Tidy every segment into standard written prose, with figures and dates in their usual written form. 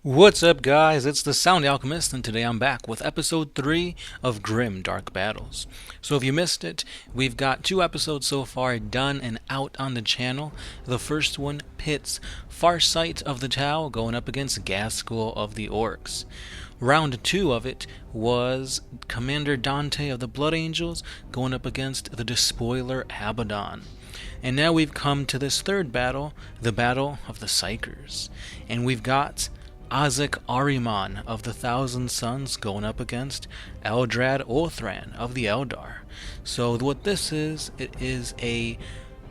What's up, guys? It's the Sound Alchemist, and today I'm back with episode 3 of Grim Dark Battles. So, if you missed it, we've got 2 episodes so far done and out on the channel. The first one pits Farsight of the Tau going up against Gaskell of the Orcs. Round 2 of it was Commander Dante of the Blood Angels going up against the Despoiler Abaddon. And now we've come to this third battle, the Battle of the Psykers. And we've got Ahriman of the Thousand Suns going up against Eldrad Othran of the Eldar. So what this is, it is a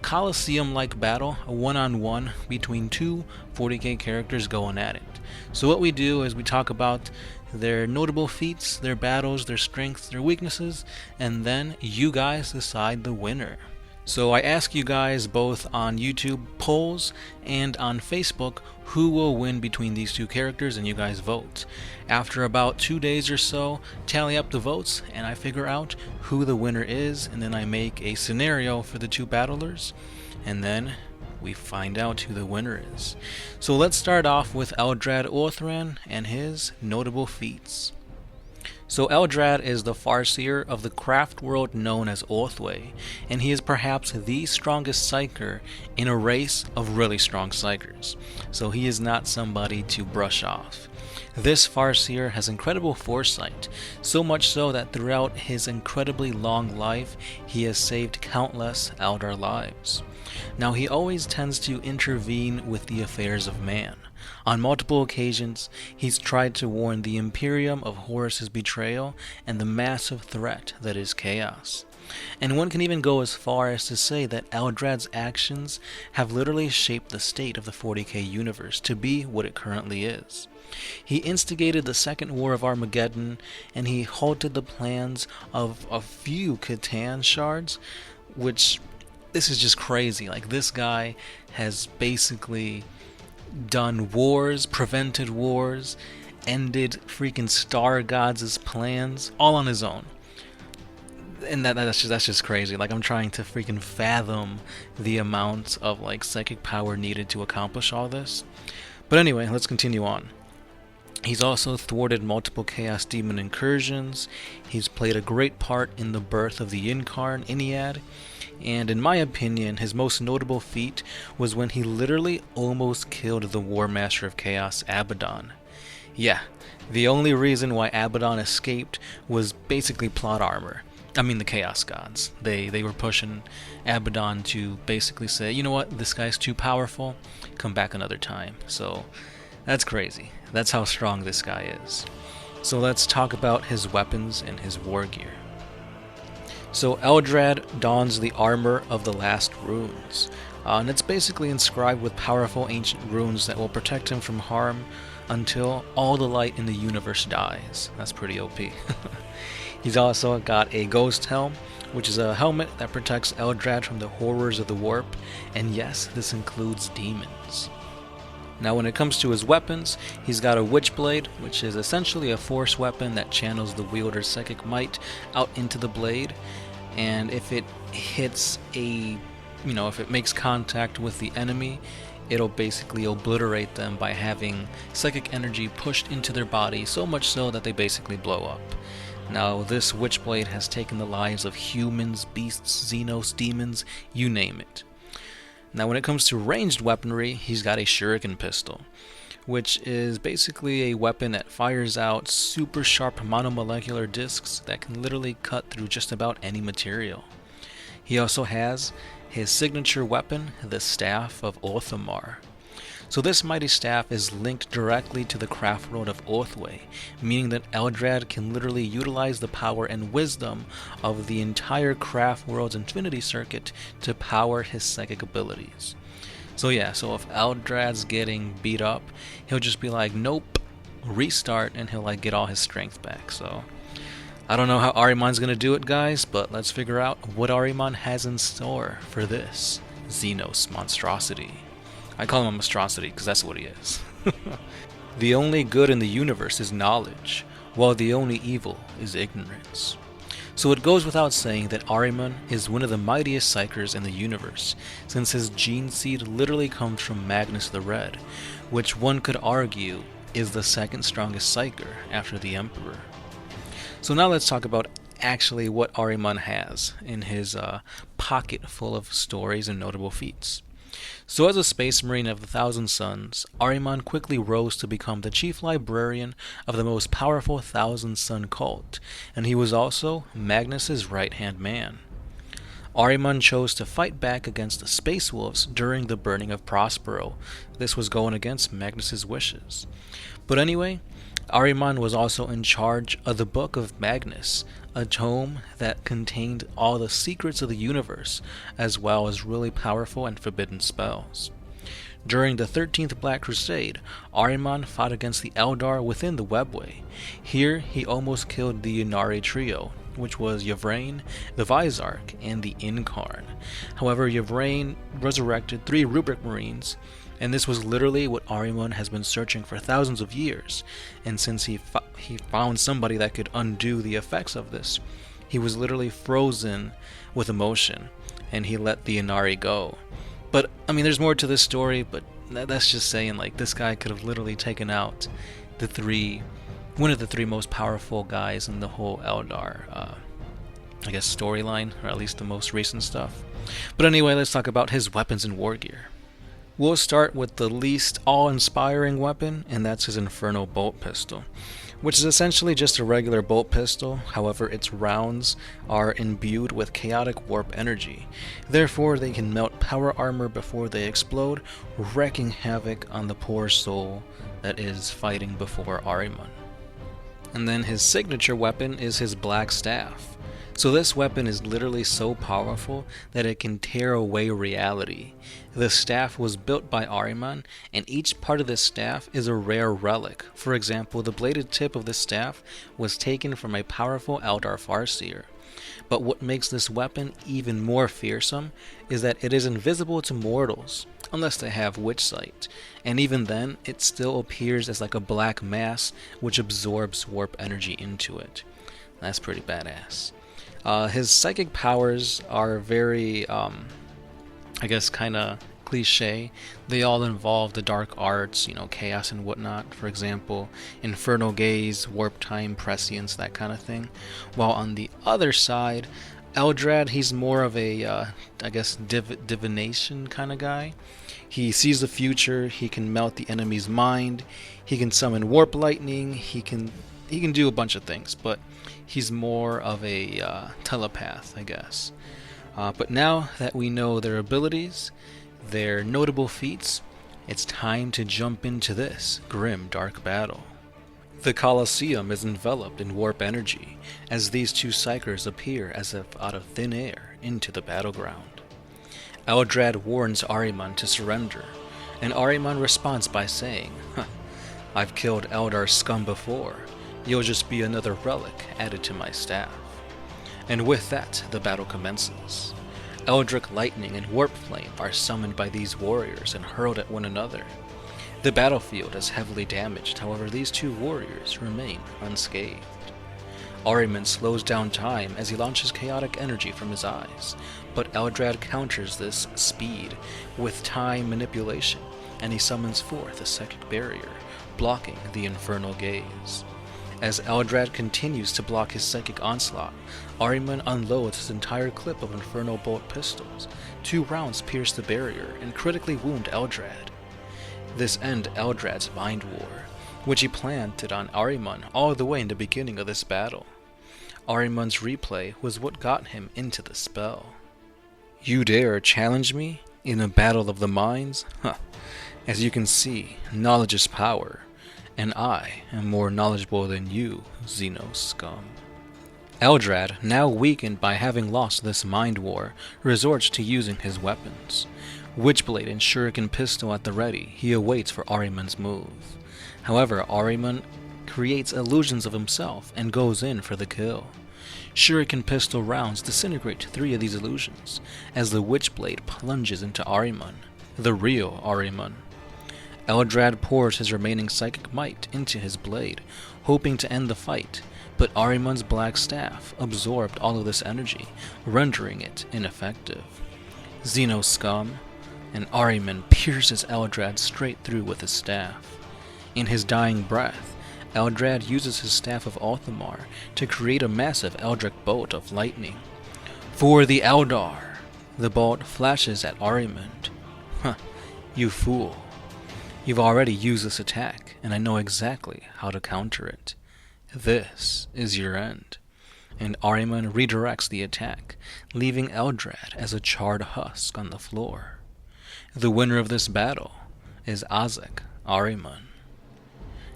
Colosseum-like battle, a one-on-one between two 40k characters going at it. So what we do is we talk about their notable feats, their battles, their strengths, their weaknesses, and then you guys decide the winner. So I ask you guys both on YouTube polls and on Facebook who will win between these two characters, and you guys vote. After about 2 days or so, tally up the votes and I figure out who the winner is, and then I make a scenario for the two battlers, and then we find out who the winner is. So let's start off with Eldrad Othran and his notable feats. So Eldrad is the Farseer of the craft world known as Oathway, and he is perhaps the strongest Psyker in a race of really strong Psykers, so he is not somebody to brush off. This Farseer has incredible foresight, so much so that throughout his incredibly long life, he has saved countless Eldar lives. Now he always tends to intervene with the affairs of man. On multiple occasions, he's tried to warn the Imperium of Horus's betrayal and the massive threat that is chaos. And one can even go as far as to say that Eldrad's actions have literally shaped the state of the 40k universe to be what it currently is. He instigated the Second War of Armageddon, and he halted the plans of a few Catan shards, which, this is just crazy. Like, this guy has basically done wars, prevented wars, ended freaking Star Gods' plans, all on his own. And that's just crazy. Like, I'm trying to freaking fathom the amount of like psychic power needed to accomplish all this. But anyway, let's continue on. He's also thwarted multiple Chaos Demon incursions. He's played a great part in the birth of the Incarn Ennead. And in my opinion, his most notable feat was when he literally almost killed the War Master of Chaos, Abaddon. Yeah, the only reason why Abaddon escaped was basically plot armor. I mean, the Chaos Gods. They were pushing Abaddon to basically say, you know what, this guy's too powerful, come back another time. So that's crazy. That's how strong this guy is. So let's talk about his weapons and his war gear. So Eldrad dons the armor of the last runes, and it's basically inscribed with powerful ancient runes that will protect him from harm until all the light in the universe dies. That's pretty OP. He's also got a ghost helm, which is a helmet that protects Eldrad from the horrors of the warp, and yes, this includes demons. Now when it comes to his weapons, he's got a Witchblade, which is essentially a force weapon that channels the wielder's psychic might out into the blade, and if it hits if it makes contact with the enemy, it'll basically obliterate them by having psychic energy pushed into their body, so much so that they basically blow up. Now this Witchblade has taken the lives of humans, beasts, Xenos, demons, you name it. Now when it comes to ranged weaponry, he's got a Shuriken pistol, which is basically a weapon that fires out super sharp monomolecular discs that can literally cut through just about any material. He also has his signature weapon, the Staff of Orthamar. So this mighty staff is linked directly to the craft world of Oathway, meaning that Eldrad can literally utilize the power and wisdom of the entire craft world's infinity circuit to power his psychic abilities. So if Eldrad's getting beat up, he'll just be like, nope, restart, and he'll like get all his strength back. So I don't know how Ahriman's gonna do it, guys, but let's figure out what Ahriman has in store for this Xenos monstrosity. I call him a monstrosity because that's what he is. The only good in the universe is knowledge, while the only evil is ignorance. So it goes without saying that Ahriman is one of the mightiest Psykers in the universe, since his gene seed literally comes from Magnus the Red, which one could argue is the second strongest Psyker after the Emperor. So now let's talk about actually what Ahriman has in his pocket full of stories and notable feats. So as a space marine of the Thousand Suns, Ahriman quickly rose to become the chief librarian of the most powerful Thousand Sun cult, and he was also Magnus's right-hand man. Ahriman chose to fight back against the Space Wolves during the burning of Prospero. This was going against Magnus's wishes. But anyway, Ahriman was also in charge of the Book of Magnus, a tome that contained all the secrets of the universe, as well as really powerful and forbidden spells. During the 13th Black Crusade, Ahriman fought against the Eldar within the Webway. Here, he almost killed the Ynnari trio, which was Yvraine, the Vizarch, and the Incarn. However, Yvraine resurrected 3 Rubric Marines, and this was literally what Ahriman has been searching for thousands of years. And since he found somebody that could undo the effects of this, he was literally frozen with emotion, and he let the Ynnari go. But, I mean, there's more to this story, but that's just saying, like, this guy could have literally taken out one of the 3 most powerful guys in the whole Eldar, I guess, storyline, or at least the most recent stuff. But anyway, let's talk about his weapons and war gear. We'll start with the least awe-inspiring weapon, and that's his Infernal Bolt Pistol, which is essentially just a regular bolt pistol. However, its rounds are imbued with chaotic warp energy. Therefore, they can melt power armor before they explode, wreaking havoc on the poor soul that is fighting before Ahriman. And then his signature weapon is his Black Staff. So this weapon is literally so powerful that it can tear away reality. The staff was built by Ahriman, and each part of this staff is a rare relic. For example, the bladed tip of this staff was taken from a powerful Eldar Farseer. But what makes this weapon even more fearsome is that it is invisible to mortals, unless they have Witch Sight, and even then, it still appears as like a black mass which absorbs warp energy into it. That's pretty badass. His psychic powers are very, I guess, kind of cliche. They all involve the dark arts, chaos and whatnot. For example, Infernal Gaze, Warp Time, Prescience, that kind of thing. While on the other side, Eldrad, he's more of a, I guess, divination kind of guy. He sees the future, he can melt the enemy's mind, he can summon Warp Lightning, he can do a bunch of things, but he's more of a telepath, I guess. But now that we know their abilities, their notable feats, it's time to jump into this grim, dark battle. The Colosseum is enveloped in warp energy as these 2 Psykers appear as if out of thin air into the battleground. Eldrad warns Ahriman to surrender, and Ahriman responds by saying, "I've killed Eldar scum before. You'll just be another relic added to my staff." And with that, the battle commences. Eldritch Lightning and Warp Flame are summoned by these warriors and hurled at one another. The battlefield is heavily damaged, however these 2 warriors remain unscathed. Ahriman slows down time as he launches chaotic energy from his eyes, but Eldrad counters this speed with time manipulation, and he summons forth a psychic barrier, blocking the Infernal Gaze. As Eldrad continues to block his psychic onslaught, Ahriman unloads his entire clip of Infernal Bolt pistols. 2 rounds pierce the barrier and critically wound Eldrad. This ends Eldrad's mind war, which he planted on Ahriman all the way in the beginning of this battle. Ahriman's replay was what got him into the spell. "You dare challenge me in a battle of the minds? As you can see, knowledge is power, and I am more knowledgeable than you, Xenos scum." Eldrad, now weakened by having lost this mind war, resorts to using his weapons. Witchblade and Shuriken pistol at the ready, he awaits for Ahriman's move. However, Ahriman creates illusions of himself and goes in for the kill. Shuriken pistol rounds disintegrate 3 of these illusions as the Witchblade plunges into Ahriman, the real Ahriman. Eldrad pours his remaining psychic might into his blade, hoping to end the fight, but Ahriman's Black Staff absorbed all of this energy, rendering it ineffective. Xenos scum, and Ahriman pierces Eldrad straight through with his staff. In his dying breath, Eldrad uses his Staff of Ulthamar to create a massive Eldritch bolt of lightning. For the Eldar! The bolt flashes at Ahriman. Huh, you fool. You've already used this attack, and I know exactly how to counter it. This is your end. And Ahriman redirects the attack, leaving Eldrad as a charred husk on the floor. The winner of this battle is Ahriman.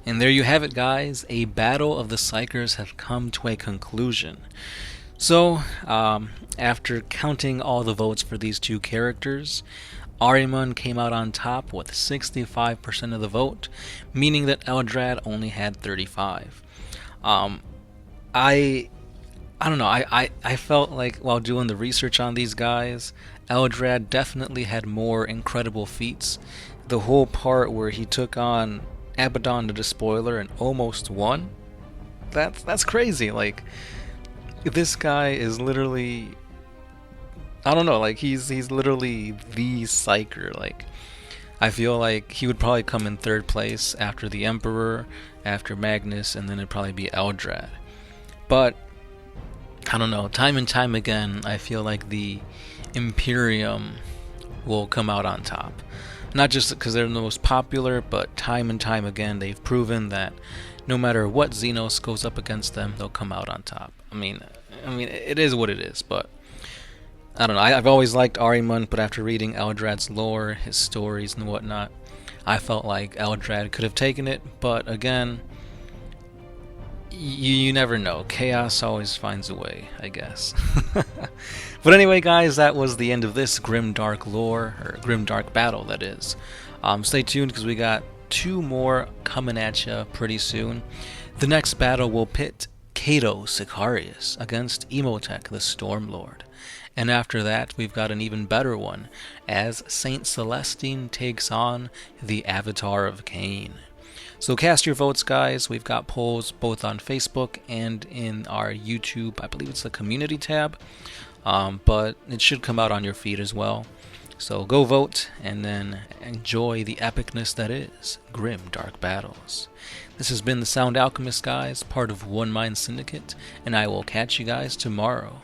And there you have it, guys. A battle of the Psykers have come to a conclusion. So, after counting all the votes for these two characters, Ahriman came out on top with 65% of the vote, meaning that Eldrad only had 35. I don't know, I felt like while doing the research on these guys, Eldrad definitely had more incredible feats. The whole part where he took on Abaddon the Despoiler and almost won, that's crazy. Like, this guy is literally, I don't know, like he's literally the Psyker. Like, I feel like he would probably come in third place after the Emperor, after Magnus, and then it'd probably be Eldrad. But I don't know, time and time again, I feel like the Imperium will come out on top. Not just because they're the most popular, but time and time again, they've proven that no matter what Xenos goes up against them, they'll come out on top. I mean, it is what it is, but I don't know. I've always liked Ahriman, but after reading Eldrad's lore, his stories and whatnot, I felt like Eldrad could have taken it, but again, you never know. Chaos always finds a way, I guess. But anyway, guys, that was the end of this Grimdark lore, or Grimdark battle, that is. Stay tuned, because we got 2 more coming at you pretty soon. The next battle will pit Cato Sicarius against Emotech the Stormlord. And after that, we've got an even better one, as Saint Celestine takes on the Avatar of Cain. So cast your votes, guys. We've got polls both on Facebook and in our YouTube, I believe it's the community tab, but it should come out on your feed as well. So go vote, and then enjoy the epicness that is Grim Dark Battles. This has been the Sound Alchemist, guys, part of One Mind Syndicate, and I will catch you guys tomorrow.